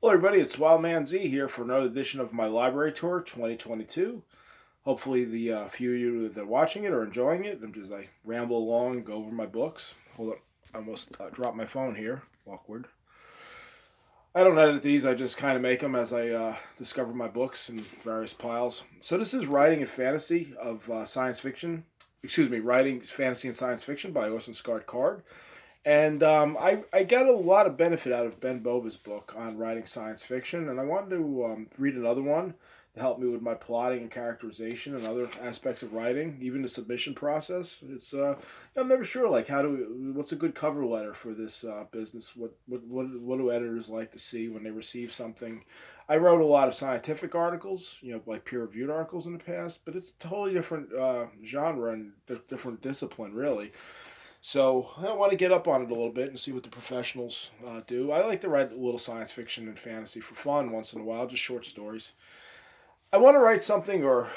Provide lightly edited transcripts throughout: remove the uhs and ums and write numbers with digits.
Hello, everybody. It's Wild Man Z here for another edition of my library tour 2022. Hopefully, the few of you that are watching it are enjoying it. As I ramble along, go over my books. Hold on, I almost dropped my phone here. Awkward. I don't edit these. I just kind of make them as I discover my books in various piles. So this is Writing and Fantasy of Science Fiction. Excuse me, Writing Fantasy and Science Fiction by Orson Scott Card. And I got a lot of benefit out of Ben Bova's book on writing science fiction, and I wanted to read another one to help me with my plotting and characterization and other aspects of writing, even the submission process. I'm never sure like what's a good cover letter for this business. What do editors like to see when they receive something? I wrote a lot of scientific articles, like peer reviewed articles in the past, but it's a totally different genre and different discipline, really. So I want to get up on it a little bit and see what the professionals do. I like to write a little science fiction and fantasy for fun once in a while, just short stories. I want to write something or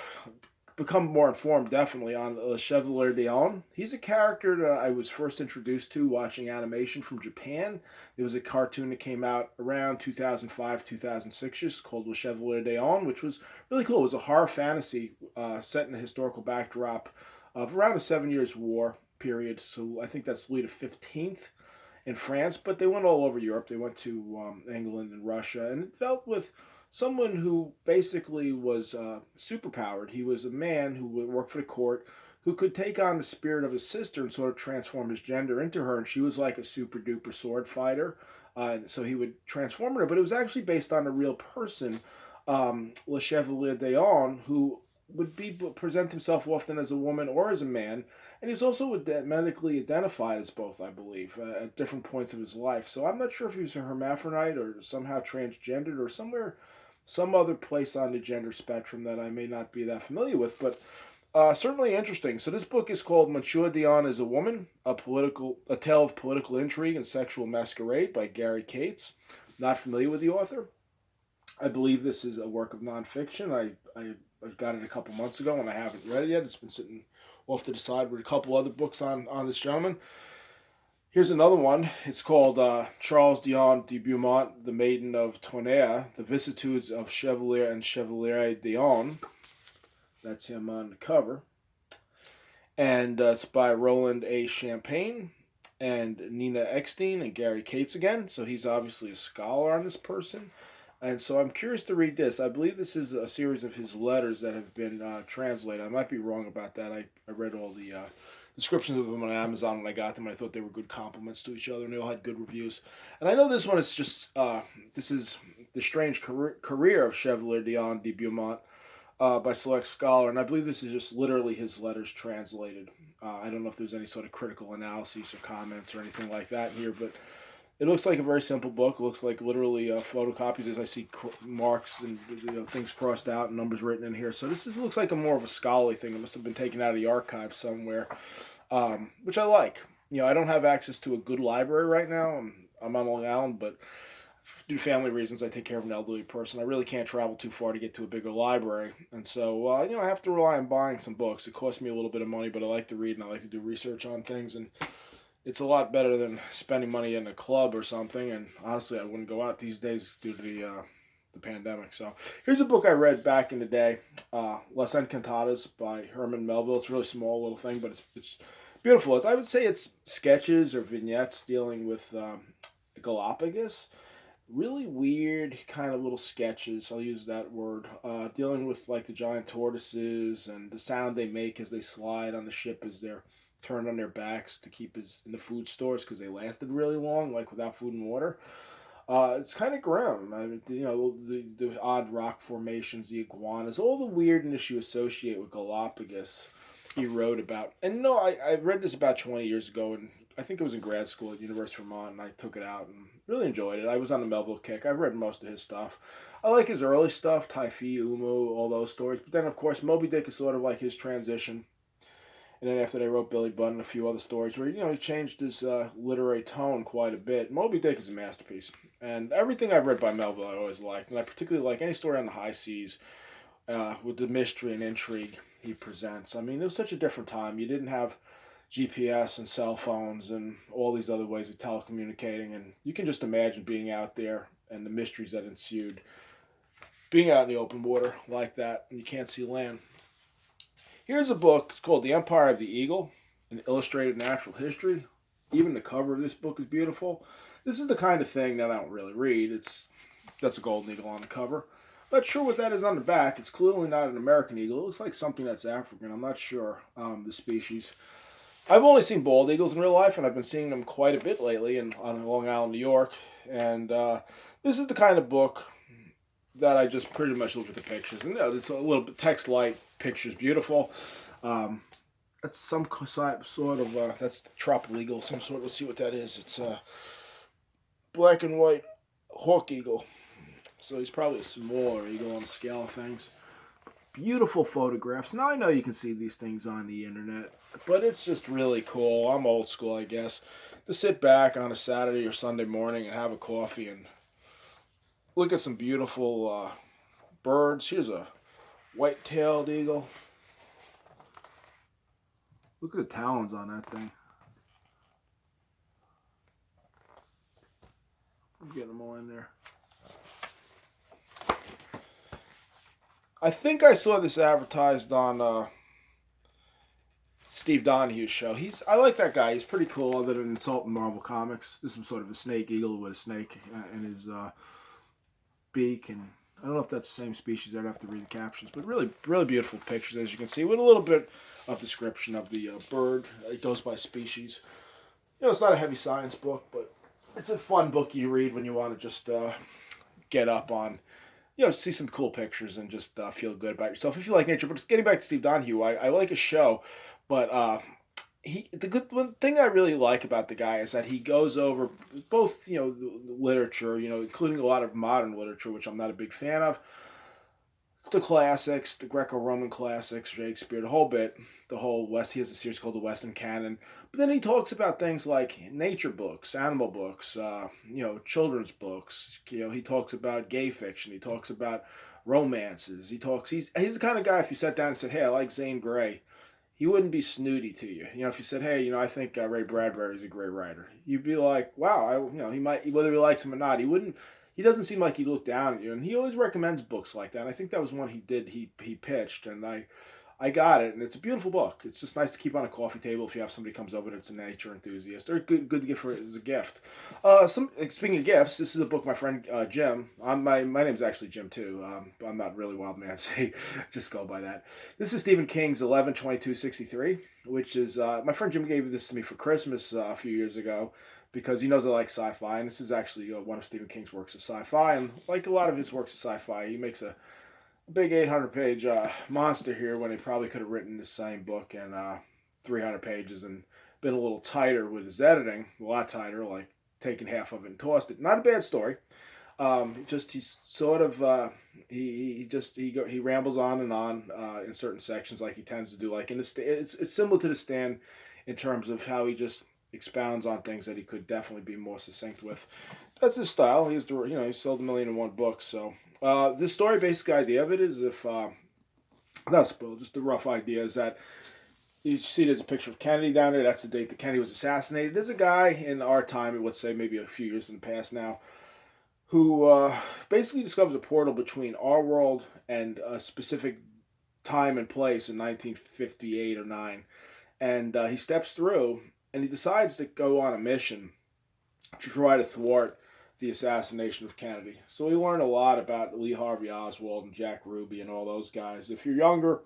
become more informed, definitely, on Le Chevalier Dion. He's a character that I was first introduced to watching animation from Japan. There was a cartoon that came out around 2005, 2006, just called Le Chevalier Dion, which was really cool. It was a horror fantasy set in a historical backdrop of around a 7 Years' War period. So I think that's Louis XV in France, but they went all over Europe. They went to England and Russia, and it dealt with someone who basically was superpowered. He was a man who would work for the court who could take on the spirit of his sister and sort of transform his gender into her, and she was like a super duper sword fighter. So he would transform her, but it was actually based on a real person, Le Chevalier d'Eon, who would present himself often as a woman or as a man, and he was also medically identified as both, I believe, at different points of his life. So I'm not sure if he was a hermaphrodite or somehow transgendered or some other place on the gender spectrum that I may not be that familiar with, but certainly interesting. So this book is called Monsieur Dion is a Woman, a tale of political intrigue and sexual masquerade by Gary Cates. Not familiar with the author. I believe this is a work of nonfiction. I got it a couple months ago and I haven't read it yet. It's been sitting off to the side with a couple other books on this gentleman. Here's another one. It's called Charles Dion de Beaumont, the Maiden of Tonnerre, The Vicissitudes of Chevalier and Chevalier Dion. That's him on the cover. And it's by Roland A. Champagne and Nina Eckstein and Gary Cates again. So he's obviously a scholar on this person. And so I'm curious to read this. I believe this is a series of his letters that have been translated. I might be wrong about that. I read all the descriptions of them on Amazon when I got them. I thought they were good compliments to each other, and they all had good reviews. And I know this one is just, this is The Strange Career of Chevalier Dion de Beaumont by Select Scholar, and I believe this is just literally his letters translated. I don't know if there's any sort of critical analyses or comments or anything like that here, but it looks like a very simple book. It looks like literally photocopies as I see marks and things crossed out and numbers written in here. So looks like a more of a scholarly thing. It must have been taken out of the archive somewhere, which I like. I don't have access to a good library right now. I'm on Long Island, but due to family reasons, I take care of an elderly person. I really can't travel too far to get to a bigger library, and so I have to rely on buying some books. It costs me a little bit of money, but I like to read and I like to do research on things, and it's a lot better than spending money in a club or something. And honestly, I wouldn't go out these days due to the pandemic. So here's a book I read back in the day, Las Encantadas by Herman Melville. It's a really small little thing, but it's beautiful. I would say it's sketches or vignettes dealing with Galapagos. Really weird kind of little sketches, I'll use that word, dealing with like the giant tortoises and the sound they make as they slide on the ship as they're turned on their backs to keep in the food stores because they lasted really long, like without food and water. It's kind of grim. I mean, the odd rock formations, the iguanas, all the weirdness you associate with Galapagos. He wrote about, and I read this about 20 years ago, and I think it was in grad school at University of Vermont, and I took it out and really enjoyed it. I was on the Melville kick. I've read most of his stuff. I like his early stuff, Typhi, Umu, all those stories. But then, of course, Moby Dick is sort of like his transition. And then after they wrote Billy Budd and a few other stories where, he changed his literary tone quite a bit. Moby Dick is a masterpiece. And everything I've read by Melville I always liked. And I particularly like any story on the high seas with the mystery and intrigue he presents. I mean, it was such a different time. You didn't have GPS and cell phones and all these other ways of telecommunicating. And you can just imagine being out there and the mysteries that ensued being out in the open water like that and you can't see land. Here's a book. It's called The Empire of the Eagle, an illustrated natural history. Even the cover of this book is beautiful. This is the kind of thing that I don't really read. That's a golden eagle on the cover. Not sure what that is on the back. It's clearly not an American eagle. It looks like something that's African. I'm not sure the species. I've only seen bald eagles in real life, and I've been seeing them quite a bit lately on Long Island, New York. And this is the kind of book that I just pretty much look at the pictures. And it's a little bit text light, pictures beautiful. That's some sort of, that's the tropical eagle, some sort. Let's see what that is. It's a black and white hawk eagle. So he's probably a smaller eagle on the scale of things. Beautiful photographs. Now I know you can see these things on the internet, but it's just really cool. I'm old school, I guess. To sit back on a Saturday or Sunday morning and have a coffee and look at some beautiful birds. Here's a white-tailed eagle. Look at the talons on that thing. I'm getting them all in there. I think I saw this advertised on Steve Donahue's show. I like that guy. He's pretty cool, other than insulting Marvel Comics. This is sort of a snake eagle with a snake in his beak, and I don't know if that's the same species. I'd have to read the captions, but really, really beautiful pictures, as you can see, with a little bit of description of the bird. It goes by species. It's not a heavy science book, but it's a fun book you read when you want to just get up on, see some cool pictures and just feel good about yourself if you like nature. But getting back to Steve Donahue, I like his show, but one thing I really like about the guy is that he goes over both, the literature, including a lot of modern literature, which I'm not a big fan of, the classics, the Greco-Roman classics, Shakespeare, the whole bit, the whole West. He has a series called the Western Canon. But then he talks about things like nature books, animal books, children's books. He talks about gay fiction. He talks about romances. He's the kind of guy, if you sat down and said, hey, I like Zane Grey, he wouldn't be snooty to you. If you said, hey, I think Ray Bradbury is a great writer, you'd be like, wow, he might, whether he likes him or not, he doesn't seem like he looked down at you, and he always recommends books like that. And I think that was one he did. He pitched, and I got it, and it's a beautiful book. It's just nice to keep on a coffee table if you have somebody comes over that's a nature enthusiast, or good to give as a gift. Speaking of gifts, this is a book my friend Jim. My name's actually Jim too. I'm not really Wild Man, say just go by that. This is Stephen King's 11/22/63, which is my friend Jim gave this to me for Christmas a few years ago, because he knows I like sci-fi, and this is actually one of Stephen King's works of sci-fi. And like a lot of his works of sci-fi, he makes a big 800-page monster here when he probably could have written the same book in 300 pages and been a little tighter with his editing, a lot tighter, like taking half of it and tossed it. Not a bad story. He's sort of he rambles on and on in certain sections, like he tends to do. Like it's similar to The Stand in terms of how he just expounds on things that he could definitely be more succinct with. That's his style. He sold 1,000,001 books. So this story, basic idea of it is, if not spoiled, just the rough idea is that you see there's a picture of Kennedy down there. That's the date that Kennedy was assassinated. There's a guy in our time, let's say maybe a few years in the past now, who basically discovers a portal between our world and a specific time and place in 1958 or 9. And he steps through, and he decides to go on a mission to try to thwart the assassination of Kennedy. So we learn a lot about Lee Harvey Oswald and Jack Ruby and all those guys. If you're younger,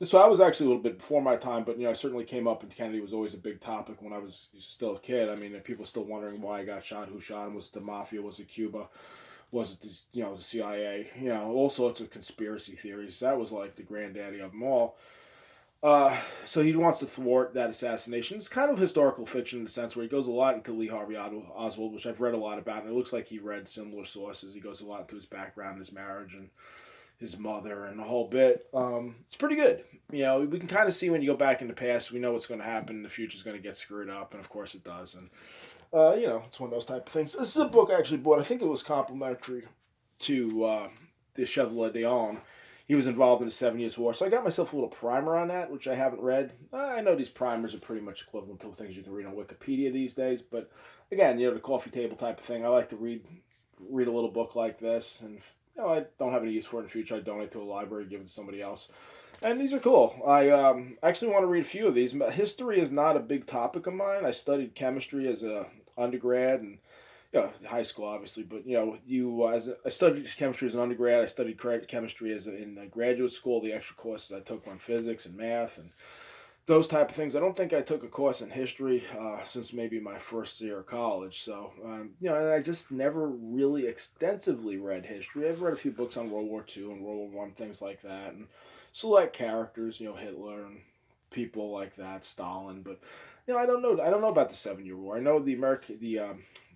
so I was actually a little bit before my time, but I certainly came up, and Kennedy was always a big topic when I was still a kid. I mean, people still wondering why he got shot, who shot him. Was it the mafia? Was it Cuba? Was it the CIA? All sorts of conspiracy theories. That was like the granddaddy of them all. So he wants to thwart that assassination. It's kind of historical fiction in the sense where he goes a lot into Lee Harvey Oswald, which I've read a lot about, and it looks like he read similar sources. He goes a lot into his background, his marriage, and his mother, and the whole bit. It's pretty good. We can kind of see when you go back in the past, we know what's going to happen. The future's going to get screwed up, and of course it does. And, it's one of those type of things. This is a book I actually bought. I think it was complimentary to the Chevalier Dion. He was involved in the 7 Years' War. So I got myself a little primer on that, which I haven't read. I know these primers are pretty much equivalent to things you can read on Wikipedia these days. But again, the coffee table type of thing. I like to read read a little book like this, and I don't have any use for it in the future. I donate to a library, give it to somebody else. And these are cool. I actually want to read a few of these. History is not a big topic of mine. I studied chemistry as a undergrad and high school obviously, but I studied chemistry as an undergrad. I studied chemistry in graduate school. The extra courses I took on physics and math and those type of things. I don't think I took a course in history since maybe my first year of college. So, and I just never really extensively read history. I've read a few books on World War II and World War I, things like that, and select characters, Hitler and people like that, Stalin. But I don't know. I don't know about the 7 Year War. I know the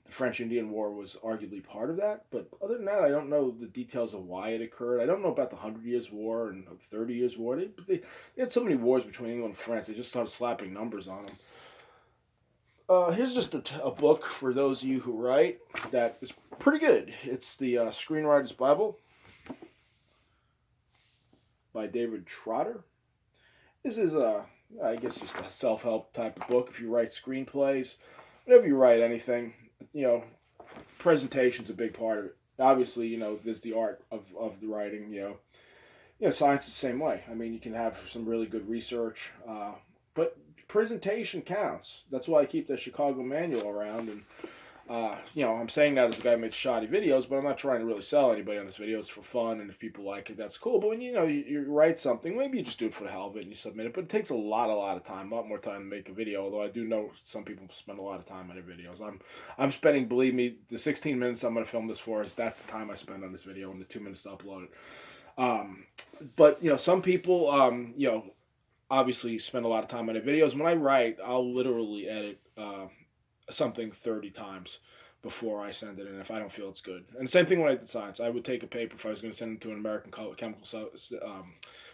French Indian War was arguably part of that, but other than that, I don't know the details of why it occurred. I don't know about the 100 Years' War and the 30 Years' War. They had so many wars between England and France, they just started slapping numbers on them. Here's just a book for those of you who write that is pretty good. It's the Screenwriter's Bible by David Trotter. This is I guess just a self-help type of book. If you write screenplays, whenever you write anything, presentation's a big part of it. Obviously, there's the art of the writing. Science is the same way. I mean, you can have some really good research, but presentation counts. That's why I keep the Chicago Manual around. And I'm saying that as a guy who makes shoddy videos, but I'm not trying to really sell anybody on this video. It's for fun, and if people like it, that's cool. But when you write something, maybe you just do it for the hell of it and you submit it. But it takes a lot of time, a lot more time to make a video. Although I do know some people spend a lot of time on their videos. I'm spending, believe me, the 16 minutes I'm going to film this for that's the time I spend on this video, and the 2 minutes to upload it. But some people, obviously spend a lot of time on their videos. When I write, I'll literally edit something 30 times before I send it in if I don't feel it's good. And the same thing when I did science. I would take a paper if I was going to send it to an American Chemical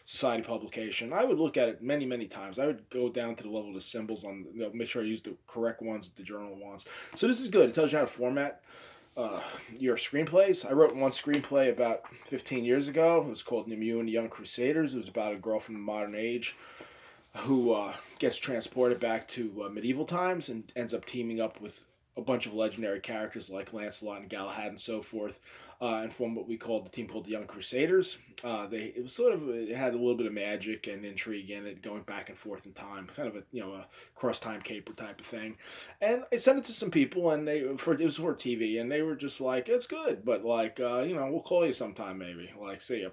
Society publication. I would look at it many times. I would go down to the level of the symbols on, make sure I use the correct ones that the journal wants. So this is good. It tells you how to format your screenplays. I wrote one screenplay about 15 years ago. It was called Donahue and the Young Crusaders. It was about a girl from the modern age who gets transported back to medieval times and ends up teaming up with a bunch of legendary characters like Lancelot and Galahad and so forth, and formed what we called the team called the Young Crusaders. It had a little bit of magic and intrigue in it, going back and forth in time, kind of a cross time caper type of thing. And I sent it to some people, and it was for TV, and they were just like, "It's good, but we'll call you sometime maybe, see ya."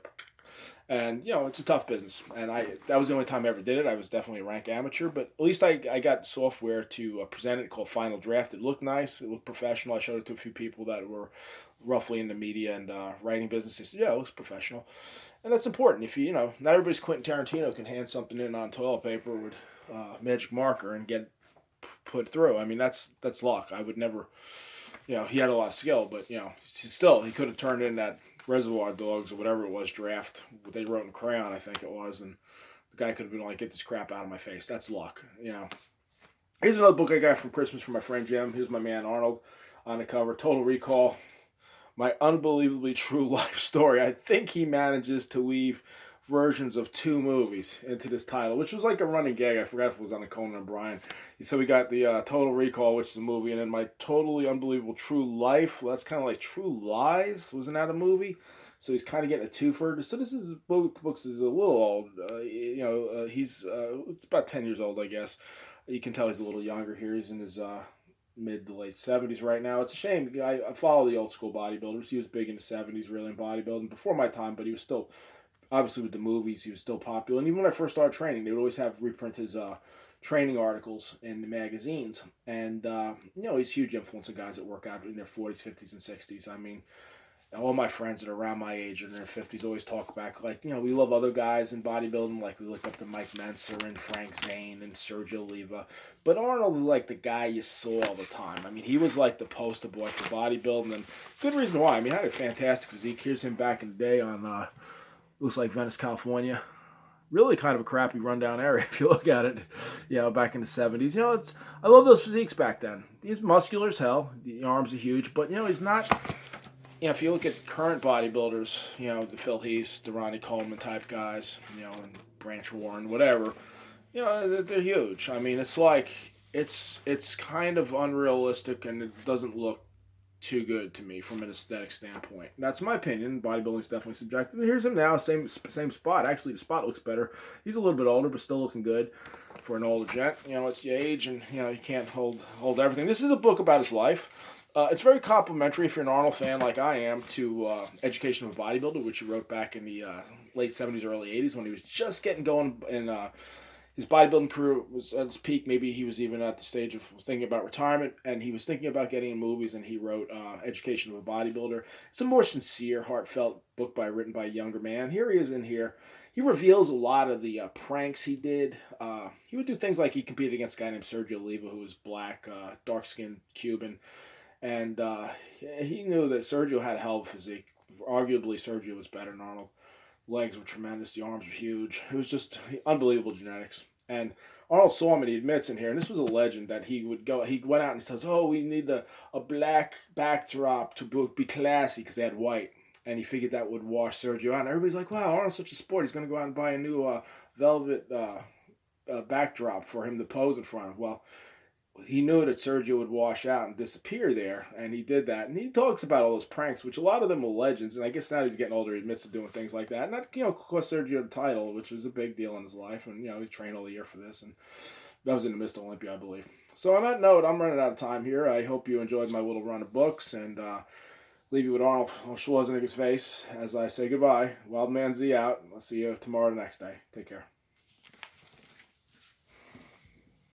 And it's a tough business, and that was the only time I ever did it. I was definitely a rank amateur, but at least I got software to present it called Final Draft. It looked nice, it looked professional. I showed it to a few people that were roughly in the media and writing business. They said, "Yeah, it looks professional," and that's important. If not everybody's Quentin Tarantino can hand something in on toilet paper with magic marker and get put through. I mean, that's luck. I would never. He had a lot of skill, but still he could have turned in that Reservoir Dogs or whatever it was draft, what they wrote in crayon, I think it was, and the guy could have been like, "Get this crap out of my face." That's luck. Here's another book I got for Christmas from my friend Jim. Here's my man Arnold on the cover. Total Recall, my unbelievably true life story. I think he manages to weave versions of 2 movies into this title, which was like a running gag. I forgot if it was on the Conan O'Brien. So we got the Total Recall, which is a movie, and then My Totally Unbelievable True Life. Well, that's kind of like True Lies. Wasn't that a movie? So he's kind of getting a twofer. So this is books is a little old. He's it's about 10 years old, I guess. You can tell he's a little younger here. He's in his mid to late 70s right now. It's a shame. I follow the old school bodybuilders. He was big in the 70s, really, in bodybuilding before my time, but he was still, obviously with the movies, he was still popular. And even when I first started training, they would always reprint his training articles in the magazines. And, he's a huge influence on guys that work out in their 40s, 50s, and 60s. I mean, all my friends that are around my age in their 50s always talk back, we love other guys in bodybuilding, we look up to Mike Menser and Frank Zane and Sergio Oliva. But Arnold was like the guy you saw all the time. I mean, he was like the poster boy for bodybuilding, and good reason why. I mean, he had a fantastic physique. Here's him back in the day on, looks like Venice, California. Really kind of a crappy rundown area if you look at it, back in the 70s. I love those physiques back then. He's muscular as hell. The arms are huge, but, he's not... if you look at current bodybuilders, the Phil Heath, the Ronnie Coleman type guys, and Branch Warren, whatever, they're huge. I mean, it's like, it's kind of unrealistic and it doesn't look too good to me from an aesthetic standpoint. That's my opinion. Bodybuilding is definitely subjective. And here's him now, same spot. Actually, the spot looks better. He's a little bit older, but still looking good for an older gent. You know, it's your age, and you know you can't hold everything. This is a book about his life. It's very complimentary if you're an Arnold fan like I am to Education of a Bodybuilder, which he wrote back in the late 70s, early 80s when he was just getting going in his bodybuilding career was at its peak. Maybe he was even at the stage of thinking about retirement, and he was thinking about getting in movies, and he wrote Education of a Bodybuilder. It's a more sincere, heartfelt book written by a younger man. Here he is in here. He reveals a lot of the pranks he did. He would do things like he competed against a guy named Sergio Oliva, who was black, dark-skinned Cuban, and he knew that Sergio had a hell of a physique. Arguably, Sergio was better than Arnold. Legs were tremendous. The arms were huge. It was just unbelievable genetics. And Arnold saw him, and he admits in here, and this was a legend, that he went out and he says, oh, we need a black backdrop to be classy because they had white. And he figured that would wash Sergio out. And everybody's like, wow, Arnold's such a sport. He's going to go out and buy a new velvet backdrop for him to pose in front of. Well, he knew that Sergio would wash out and disappear there, and he did that. And he talks about all those pranks, which a lot of them were legends. And I guess now he's getting older, he admits to doing things like that. And that, cost Sergio the title, which was a big deal in his life. And he trained all year for this, and that was in the Mr. Olympia, I believe. So on that note, I'm running out of time here. I hope you enjoyed my little run of books, and leave you with Arnold Schwarzenegger's face as I say goodbye. Wild Man Z out. I'll see you tomorrow the next day. Take care.